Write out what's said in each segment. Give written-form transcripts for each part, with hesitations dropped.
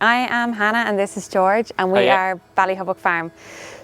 I am Hannah and this is George, and we Hiya. are Ballyhubbock Farm.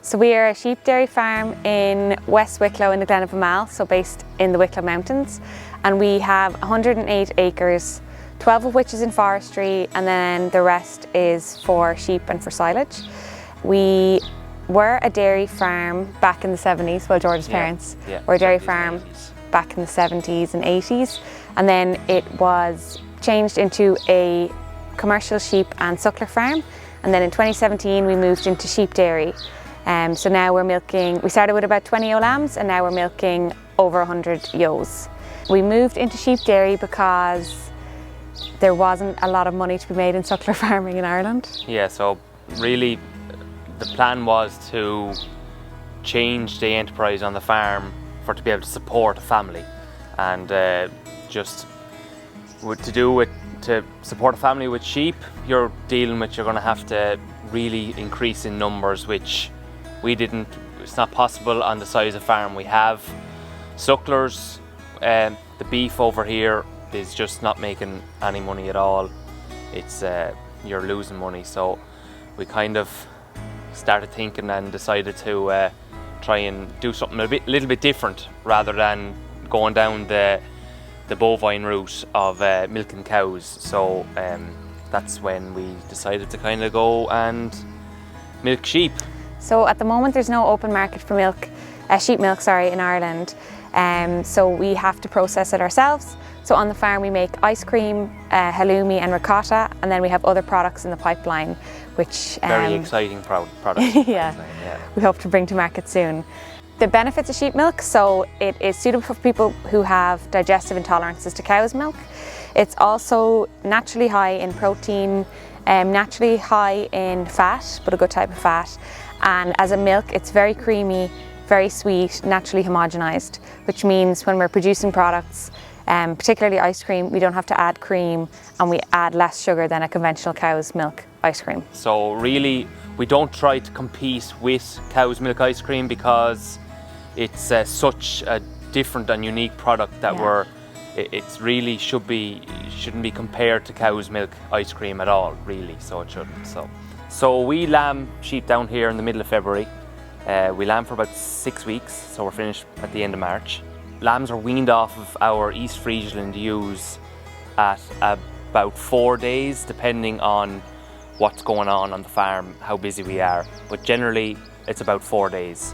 So we are a sheep dairy farm in West Wicklow in the Glen of Amal, so based in the Wicklow Mountains. And we have 108 acres, 12 of which is in forestry, and then the rest is for sheep and for silage. We were a dairy farm back in the 70s, well, George's parents were a dairy 70s farm and 80s. back in the 70s and 80s. And then it was changed into a commercial sheep and suckler farm, and then in 2017 we moved into sheep dairy. So now we're milking, we started with about 20 ewe lambs and now we're milking over 100 ewes. We moved into sheep dairy because there wasn't a lot of money to be made in suckler farming in Ireland. Yeah, so really the plan was to change the enterprise on the farm for to be able to support a family, and to support a family with sheep, you're going to have to really increase in numbers, which it's not possible on the size of farm we have. Sucklers, the beef over here is just not making any money at all. It's you're losing money, so we kind of started thinking and decided to try and do something a little bit different, rather than going down the bovine route of milking cows. So that's when we decided to kind of go and milk sheep. So at the moment there's no open market for milk, sheep milk, in Ireland. So we have to process it ourselves. So on the farm we make ice cream, halloumi and ricotta, and then we have other products in the pipeline, which very exciting products. yeah, we hope to bring to market soon. The benefits of sheep milk: so it is suitable for people who have digestive intolerances to cow's milk. It's also naturally high in protein, naturally high in fat, but a good type of fat. And as a milk, it's very creamy, very sweet, naturally homogenized, which means when we're producing products, particularly ice cream, we don't have to add cream, and we add less sugar than a conventional cow's milk ice cream. So really, we don't try to compete with cow's milk ice cream because it's such a different and unique product that it's really shouldn't be compared to cow's milk ice cream at all, really. So it shouldn't. So we lamb sheep down here in the middle of February. We lamb for about 6 weeks, so we're finished at the end of March. Lambs are weaned off of our East Friesland ewes at about 4 days, depending on what's going on the farm, how busy we are. But generally, it's about 4 days.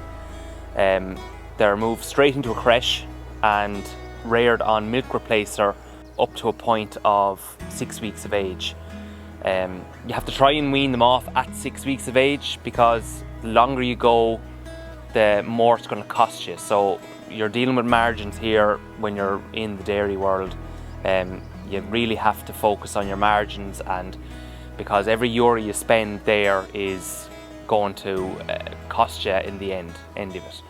They're moved straight into a creche and reared on milk replacer up to a point of 6 weeks of age. You have to try and wean them off at 6 weeks of age, because the longer you go, the more it's going to cost you. So you're dealing with margins here when you're in the dairy world. You really have to focus on your margins, and because every euro you spend there is going to cost you in the end of it.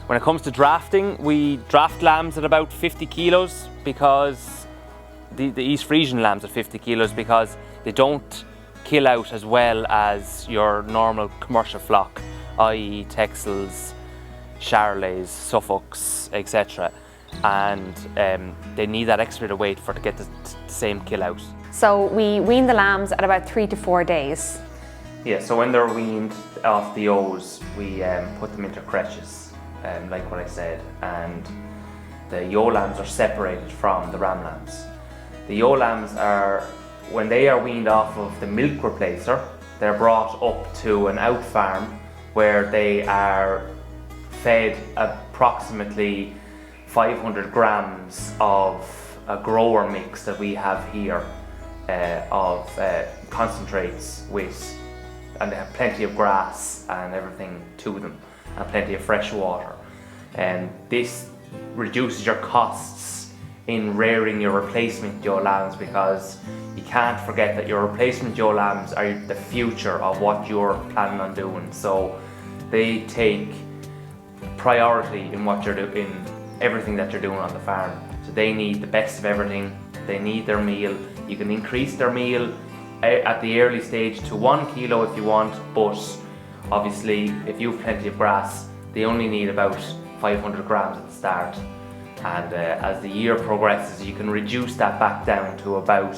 When it comes to drafting, we draft lambs at about 50 kilos, because the East Friesian lambs at 50 kilos, because they don't kill out as well as your normal commercial flock, i.e. Texels, Charolais, Suffolks, etc. And they need that extra bit of weight to get the same kill out. So we wean the lambs at about 3 to 4 days. Yeah, so when they're weaned off the ewes, we put them into creches, like what I said, and the ewe lambs are separated from the ram lambs. The ewe lambs when they are weaned off of the milk replacer, they're brought up to an out farm where they are fed approximately 500 grams of a grower mix that we have here of concentrates and they have plenty of grass and everything to them, and plenty of fresh water. And this reduces your costs in rearing your replacement ewe lambs, because you can't forget that your replacement ewe lambs are the future of what you're planning on doing. So they take priority in what you're doing, in everything that you're doing on the farm. So they need the best of everything. They need their meal. You can increase their meal at the early stage to 1 kilo if you want, but obviously if you have plenty of grass, they only need about 500 grams at the start. And as the year progresses, you can reduce that back down to about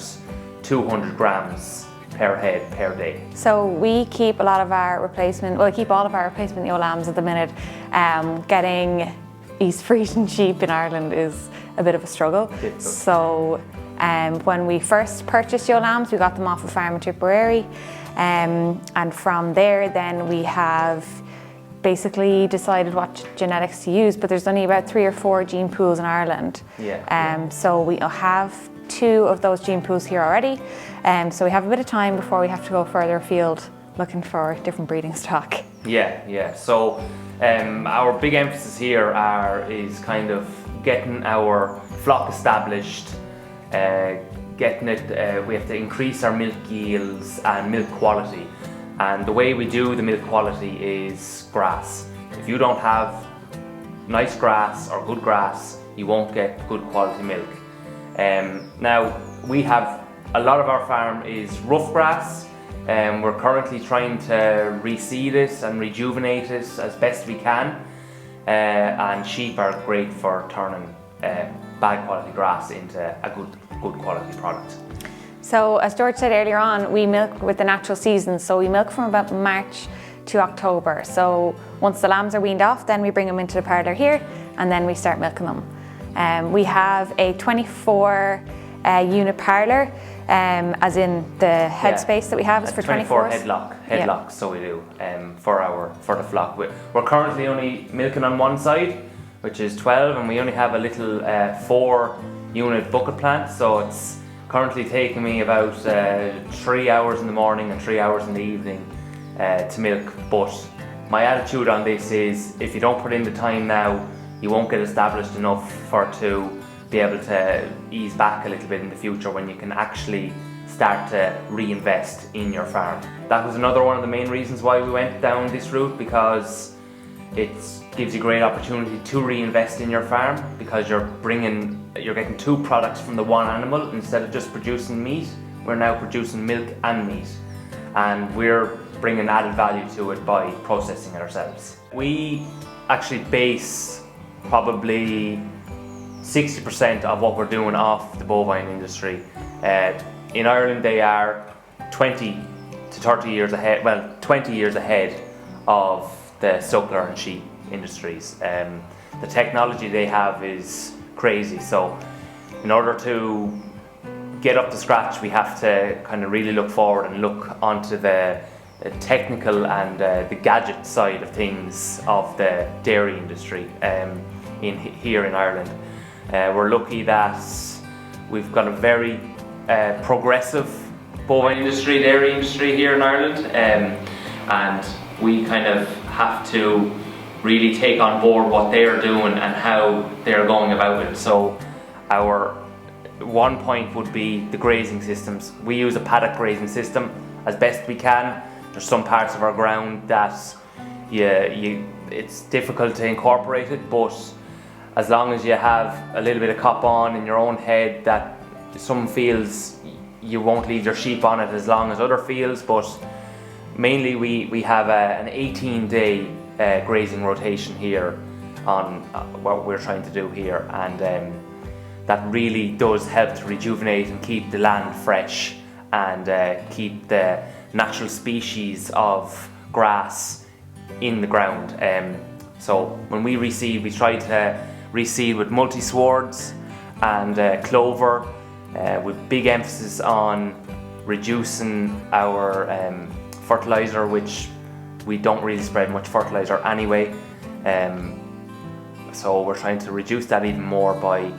200 grams per head per day? So we keep a lot of our replacement, well, we keep all of our replacement ewe lambs at the minute. Getting East Frisian sheep in Ireland is a bit of a struggle. So when we first purchased ewe lambs, we got them off a farm in Tipperary. And from there, then we have basically decided what genetics to use, but there's only about 3 or 4 gene pools in Ireland. So we have 2 of those gene pools here already. So we have a bit of time before we have to go further afield looking for different breeding stock. So our big emphasis here is kind of getting our flock established, getting it, we have to increase our milk yields and milk quality. And the way we do the milk quality is grass. If you don't have nice grass or good grass, you won't get good quality milk. Now, we have, a lot of our farm is rough grass, and we're currently trying to reseed it and rejuvenate it as best we can. And sheep are great for turning bad quality grass into a good quality product. So as George said earlier on, we milk with the natural season. So we milk from about March to October. So once the lambs are weaned off, then we bring them into the parlour here and then we start milking them. We have a 24 unit parlour, as in the headspace that we have is for 24 headlocks, so we do for the flock. We're currently only milking on one side, which is 12, and we only have a little 4 unit bucket plant, so it's currently taking me about 3 hours in the morning and 3 hours in the evening to milk. But my attitude on this is, if you don't put in the time now, you won't get established enough to be able to ease back a little bit in the future when you can actually start to reinvest in your farm. That was another one of the main reasons why we went down this route, because it gives you great opportunity to reinvest in your farm, because you're getting 2 products from the one animal. Instead of just producing meat, we're now producing milk and meat, and we're bringing added value to it by processing it ourselves. We actually base probably 60% of what we're doing off the bovine industry. In Ireland, they are 20 to 30 years ahead, well, 20 years ahead of the suckler and sheep industries. The technology they have is crazy, so in order to get up to scratch, we have to kind of really look forward and look onto the technical and the gadget side of things of the dairy industry here in Ireland. We're lucky that we've got a very progressive bovine industry, dairy industry here in Ireland, and we kind of have to really take on board what they're doing and how they're going about it. So our one point would be the grazing systems. We use a paddock grazing system as best we can. There's some parts of our ground that it's difficult to incorporate it, but as long as you have a little bit of cop on in your own head, that some fields you won't leave your sheep on it as long as other fields, but mainly we have an 18-day grazing rotation here on what we're trying to do here, and that really does help to rejuvenate and keep the land fresh and keep the natural species of grass in the ground. So when we reseed, we try to reseed with multi-swords and clover, with big emphasis on reducing our fertilizer, which we don't really spread much fertilizer anyway. So we're trying to reduce that even more by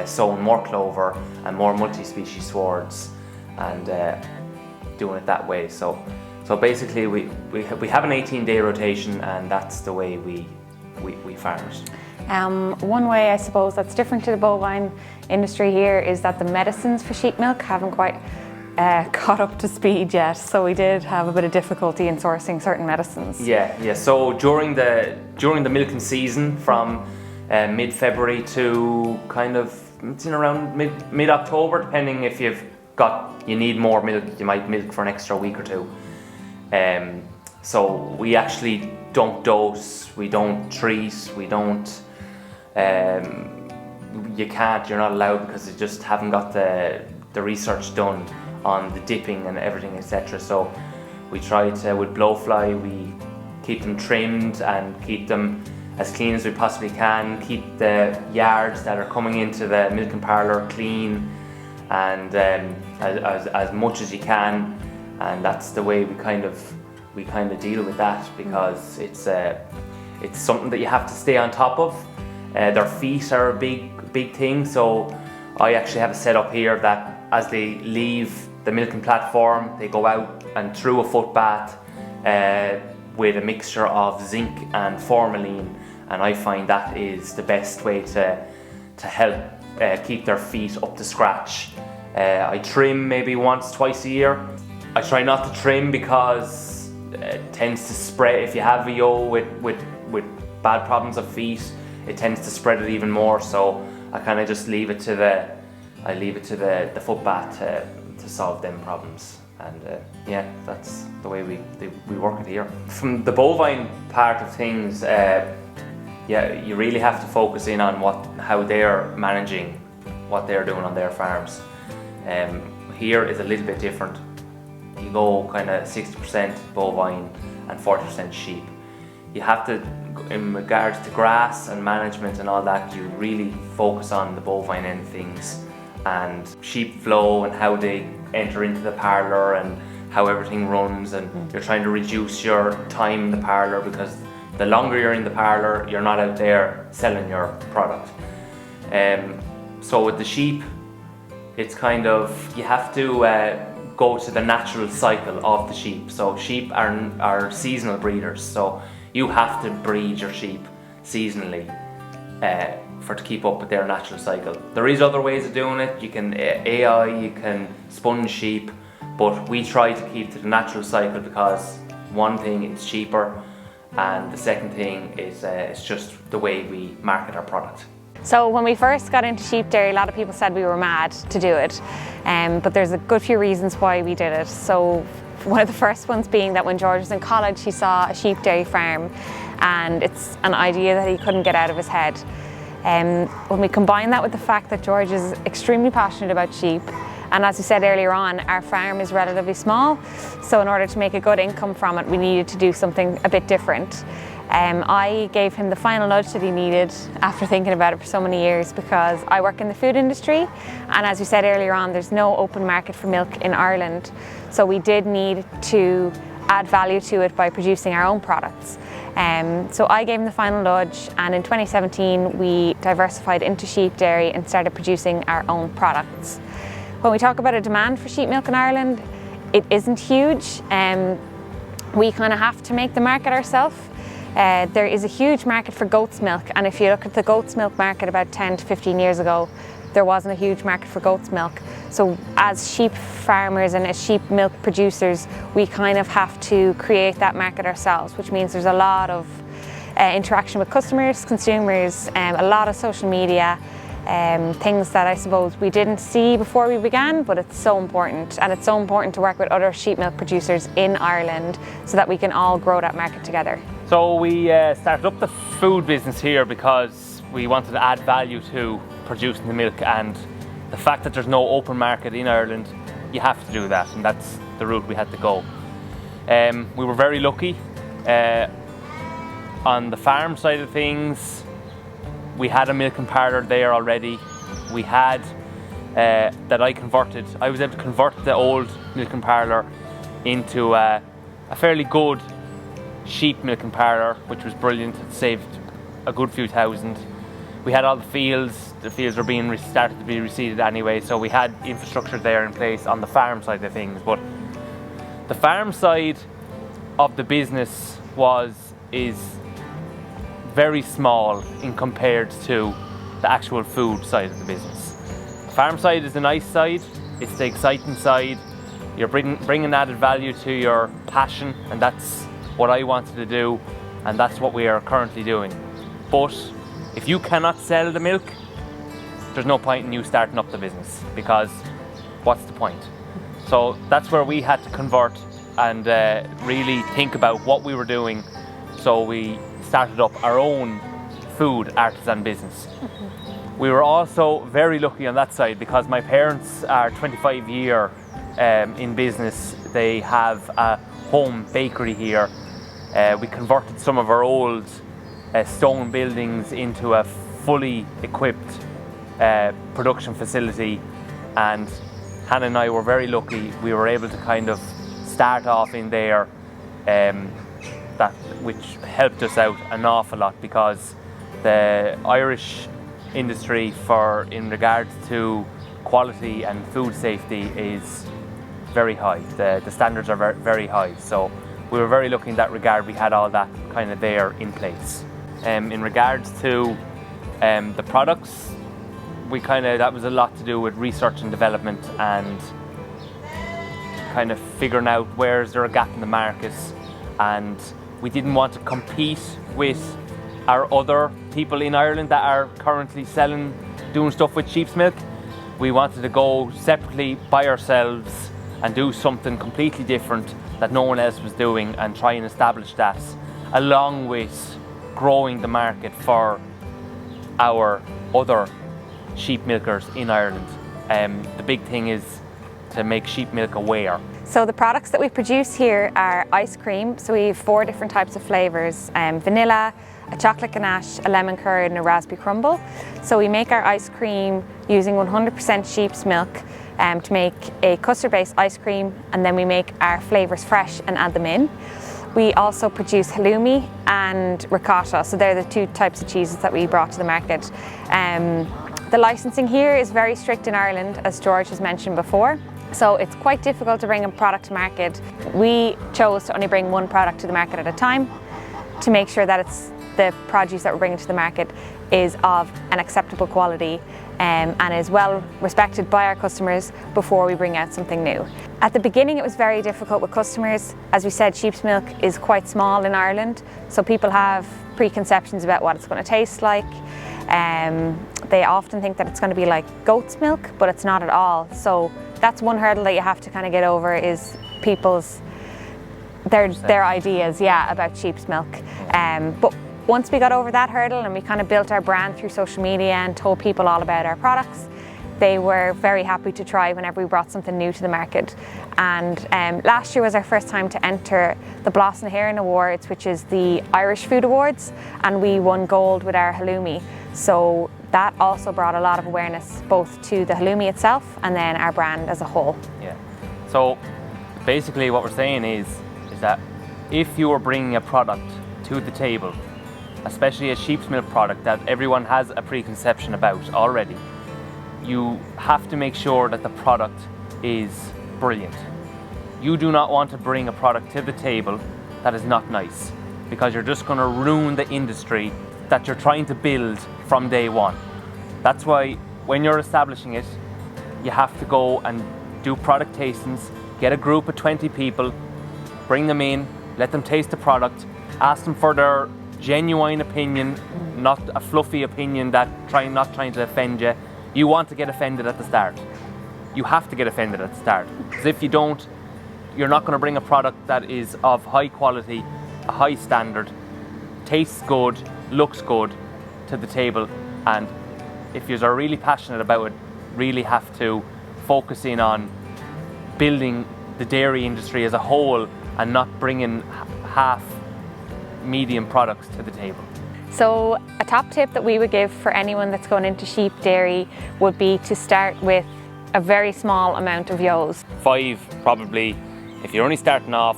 sowing more clover and more multi-species swords and doing it that way. So basically we have an 18-day rotation, and that's the way we farm it. One way I suppose that's different to the bovine industry here is that the medicines for sheep milk haven't quite caught up to speed yet, so we did have a bit of difficulty in sourcing certain medicines. Yeah. So during the milking season, from mid-February to kind of it's in around mid-October, depending if you need more milk, you might milk for an extra week or 2. So we actually don't dose, we don't treat, we don't. You're not allowed, because they just haven't got the research done on the dipping and everything, etc. So we try to, with blowfly, we keep them trimmed and keep them as clean as we possibly can, keep the yards that are coming into the milk and parlour clean and as much as you can, and that's the way we kind of deal with that, because it's something that you have to stay on top of. Their feet are a big thing, so I actually have a setup here that as they leave the milking platform, they go out and through a foot bath with a mixture of zinc and formalin, and I find that is the best way to help keep their feet up to scratch. I trim maybe once, twice a year. I try not to trim because it tends to spread. If you have VO with bad problems of feet, it tends to spread it even more. So I kind of just leave it to the foot bath to solve them problems. And yeah, that's the way we work it here. From the bovine part of things, yeah, you really have to focus in on how they're managing what they're doing on their farms. Here is a little bit different. You go kind of 60% bovine and 40% sheep. You have to, in regards to grass and management and all that, you really focus on the bovine end of things, and sheep flow and how they enter into the parlour and how everything runs, and you're trying to reduce your time in the parlour, because the longer you're in the parlour, you're not out there selling your product. So with the sheep, it's kind of, you have to go to the natural cycle of the sheep. So sheep are seasonal breeders, so you have to breed your sheep seasonally to keep up with their natural cycle. There is other ways of doing it. You can AI, you can sponge sheep, but we try to keep to the natural cycle because one thing, it's cheaper, and the second thing is it's just the way we market our product. So when we first got into sheep dairy, a lot of people said we were mad to do it, but there's a good few reasons why we did it. So one of the first ones being that when George was in college, he saw a sheep dairy farm, and it's an idea that he couldn't get out of his head. When we combine that with the fact that George is extremely passionate about sheep, and as we said earlier on, our farm is relatively small, so in order to make a good income from it, we needed to do something a bit different. I gave him the final nudge that he needed after thinking about it for so many years, because I work in the food industry, and as we said earlier on, there's no open market for milk in Ireland, so we did need to add value to it by producing our own products. So I gave him the final nudge, and in 2017 we diversified into sheep dairy and started producing our own products. When we talk about a demand for sheep milk in Ireland, it isn't huge. We kind of have to make the market ourselves. There is a huge market for goat's milk, and if you look at the goat's milk market about 10 to 15 years ago, there wasn't a huge market for goat's milk. So as sheep farmers and as sheep milk producers, we kind of have to create that market ourselves, which means there's a lot of interaction with customers, consumers, a lot of social media, things that I suppose we didn't see before we began, but it's so important, and it's so important to work with other sheep milk producers in Ireland so that we can all grow that market together. So we started up the food business here because we wanted to add value to producing the milk, and the fact that there's no open market in Ireland, you have to do that, and that's the route we had to go. We were very lucky. On the farm side of things, we had a milking parlour there already. We had that I was able to convert the old milking parlour into a fairly good sheep milking parlour, which was brilliant. It saved a good few thousand. We had all the fields were started to be reseeded anyway, so we had infrastructure there in place on the farm side of things. But the farm side of the business is very small in compared to the actual food side of the business. The farm side is the nice side, it's the exciting side. You're bringing added value to your passion, and that's what I wanted to do, and that's what we are currently doing. But if you cannot sell the milk, there's no point in you starting up the business, because what's the point? So that's where we had to convert and really think about what we were doing. So we started up our own food artisan business. We were also very lucky on that side because my parents are 25-year in business. They have a home bakery here. We converted some of our old stone buildings into a fully equipped production facility, and Hannah and I were very lucky. We were able to kind of start off in there, which helped us out an awful lot, because the Irish industry in regards to quality and food safety is very high. The standards are very high. So we were very lucky in that regard. We had all that kind of there in place. In regards to the products, that was a lot to do with research and development and kind of figuring out where is there a gap in the market, and we didn't want to compete with our other people in Ireland that are currently doing stuff with sheep's milk. We wanted to go separately by ourselves and do something completely different that no one else was doing, and try and establish that, along with growing the market for our other sheep milkers in Ireland. The big thing is to make sheep milk aware. So the products that we produce here are ice cream. So we have 4 different types of flavours: vanilla, a chocolate ganache, a lemon curd and a raspberry crumble. So we make our ice cream using 100% sheep's milk to make a custard-based ice cream, and then we make our flavours fresh and add them in. We also produce halloumi and ricotta, so they're the 2 types of cheeses that we brought to the market. The licensing here is very strict in Ireland, as George has mentioned before. So it's quite difficult to bring a product to market. We chose to only bring 1 product to the market at a time to make sure that the produce that we're bringing to the market is of an acceptable quality and is well respected by our customers before we bring out something new. At the beginning it was very difficult with customers. As we said, sheep's milk is quite small in Ireland, so people have preconceptions about what it's going to taste like. They often think that it's going to be like goat's milk, but it's not at all. So that's one hurdle that you have to kind of get over, is their ideas, about sheep's milk. But once we got over that hurdle and we kind of built our brand through social media and told people all about our products, they were very happy to try whenever we brought something new to the market. And last year was our first time to enter the Bloss na hÉireann Awards, which is the Irish Food Awards, and we won gold with our halloumi. So that also brought a lot of awareness both to the halloumi itself and then our brand as a whole. Yeah. So basically what we're saying is that if you are bringing a product to the table, especially a sheep's milk product that everyone has a preconception about already, you have to make sure that the product is brilliant. You do not want to bring a product to the table that is not nice, because you're just going to ruin the industry that you're trying to build from day one. That's why when you're establishing it, you have to go and do product tastings, get a group of 20 people, bring them in, let them taste the product, ask them for their genuine opinion, not a fluffy opinion not trying to offend you. You want to get offended at the start. You have to get offended at the start, because if you don't, you're not going to bring a product that is of high quality, a high standard, tastes good, looks good to the table. And if you are really passionate about it, really have to focus in on building the dairy industry as a whole and not bringing half medium products to the table. So a top tip that we would give for anyone that's going into sheep dairy would be to start with a very small amount of yolks. 5 probably, if you're only starting off,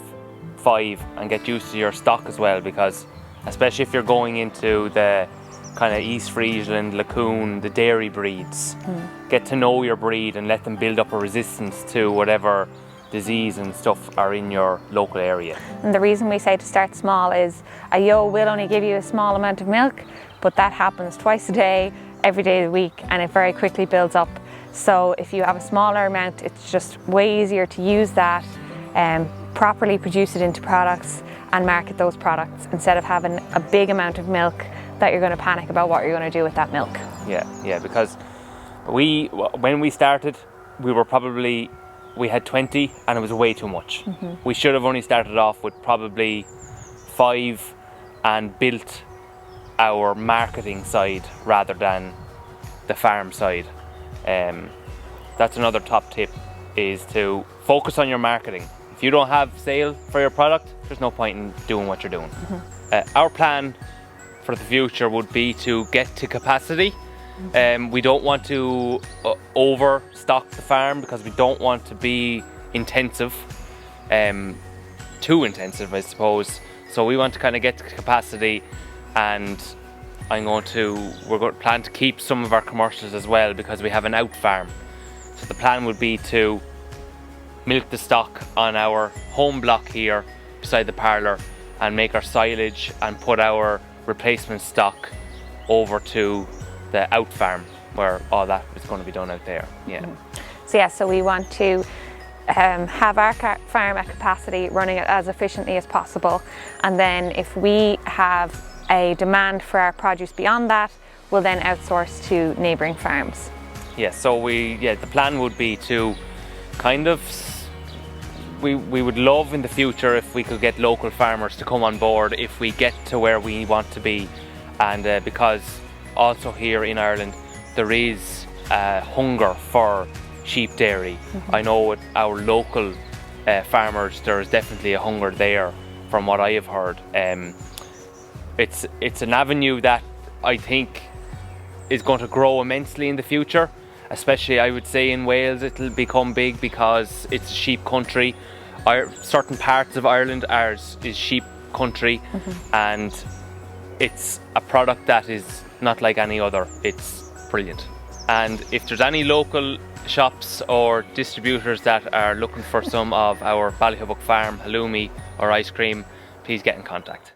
5, and get used to your stock as well, because especially if you're going into the kind of East Friesland, Lacoon, the dairy breeds, get to know your breed and let them build up a resistance to whatever disease and stuff are in your local area. And the reason we say to start small is a ewe will only give you a small amount of milk, but that happens twice a day, every day of the week, and it very quickly builds up. So if you have a smaller amount, it's just way easier to use that and properly produce it into products and market those products, instead of having a big amount of milk that you're going to panic about what you're going to do with that milk. Yeah, because when we started, we had 20 and it was way too much. We should have only started off with probably 5 and built our marketing side rather than the farm side. That's another top tip, is to focus on your marketing. If you don't have sale for your product, there's no point in doing what you're doing. Our plan for the future would be to get to capacity. We don't want to overstock the farm because we don't want to be intensive, too intensive, I suppose. So we want to kind of get to capacity, and we're going to plan to keep some of our commercials as well because we have an out farm. So the plan would be to milk the stock on our home block here beside the parlour and make our silage and put our replacement stock over to the out farm where all that is going to be done out there. Yeah. So we want to have our farm at capacity, running it as efficiently as possible, and then if we have a demand for our produce beyond that, we'll then outsource to neighbouring farms. Yeah, so the plan would be to kind of, we would love in the future if we could get local farmers to come on board if we get to where we want to be, and because also here in Ireland there is hunger for sheep dairy. I know with our local farmers there is definitely a hunger there from what I have heard. It's an avenue that I think is going to grow immensely in the future, especially I would say in Wales it'll become big because it's a sheep country. Certain parts of Ireland, ours is sheep country, and it's a product that is not like any other. It's brilliant. And if there's any local shops or distributors that are looking for some of our Ballyhubbock Farm halloumi or ice cream, please get in contact.